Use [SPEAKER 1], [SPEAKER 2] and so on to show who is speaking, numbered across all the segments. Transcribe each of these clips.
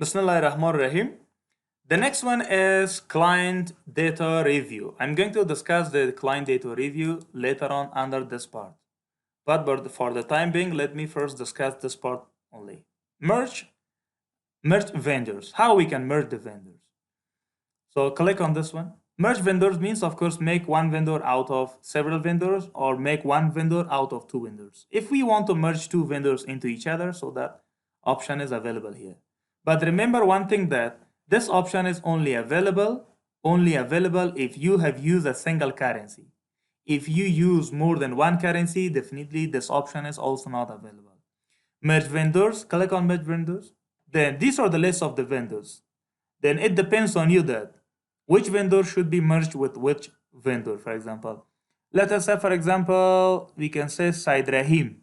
[SPEAKER 1] Bismillahirrahmanirrahim. The next one is client data review. I'm going to discuss the client data review later on under this part. But for the time being, let me first discuss this part only. Merge vendors. How we can merge the vendors. So click on this one. Merge vendors means, of course, make one vendor out of several vendors or make one vendor out of two vendors. If we want to merge two vendors into each other, so that option is available here. But remember one thing, that this option is only available if you have used a single currency. If you use more than one currency, definitely this option is also not available. Merge vendors, click on merge vendors. Then these are the list of the vendors. Then it depends on you that which vendor should be merged with which vendor. For example, let us say, for example, we can say Said Rahim.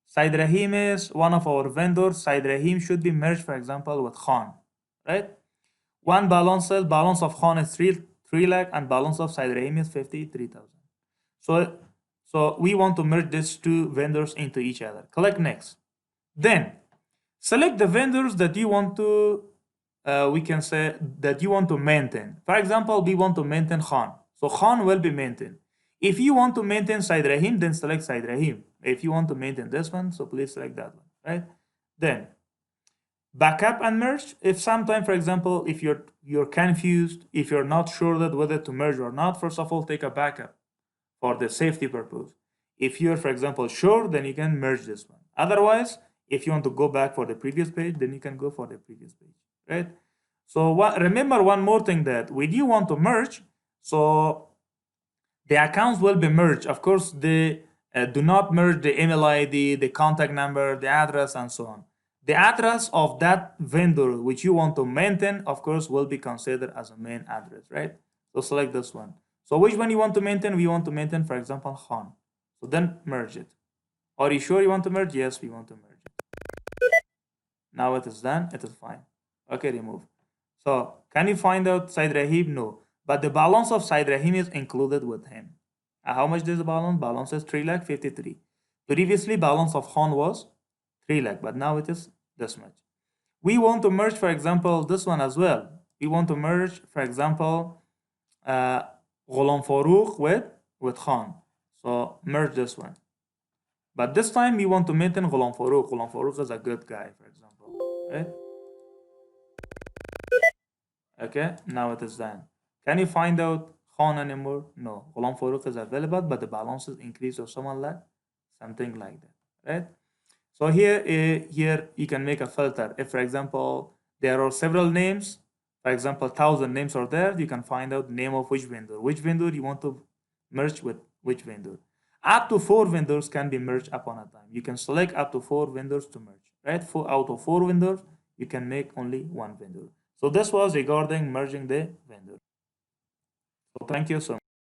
[SPEAKER 1] Said Rahim is one of our vendors. Said Rahim should be merged, for example, with Khan, right? One balance of Khan is 3 lakh and balance of Said Rahim is 53,000. So we want to merge these two vendors into each other. Click next. Then select the vendors that you want to, we can say that you want to maintain. For example, we want to maintain Khan. So Khan will be maintained. If you want to maintain Said Rahim, then select Said Rahim. If you want to maintain this one, so please select that one, right? Then backup and merge. If sometime, for example, if you're confused, if you're not sure that whether to merge or not, first of all, take a backup for the safety purpose. If you're, for example, sure, then you can merge this one. Otherwise, if you want to go back for the previous page, then you can go for the previous page, right? So remember one more thing, that when you want to merge, so the accounts will be merged. Of course, they do not merge the email ID, the contact number, the address, and so on. The address of that vendor which you want to maintain, of course, will be considered as a main address, right? So select this one. So which one you want to maintain? We want to maintain, for example, Khan. So then merge it. Are you sure you want to merge? Yes, we want to merge it. Now it is done. It is fine. Okay, remove. So can you find out Said Rahim? No. But the balance of Said Rahim is included with him. How much is the balance? Balance is 3 lakh 53. Previously, balance of Khan was 3 lakh, but now it is this much. We want to merge, for example, this one as well. We want to merge, for example, Ghulam Farouk with Khan. So merge this one. But this time we want to maintain Ghulam Farouk. Ghulam Farouk is a good guy, for example, right? Okay, now it is done. Can you find out Khan anymore? No. Ghulam Farouk is available, but the balance is increased or something like that, right? So here you can make a filter. If, for example, there are several names, for example, 1,000 names are there, you can find out the name of which vendor you want to merge with which vendor. Up to 4 vendors can be merged upon a time. You can select up to 4 vendors to merge, right? Out of 4 vendors, you can make only 1 vendor. So this was regarding merging the vendor. So thank you so much.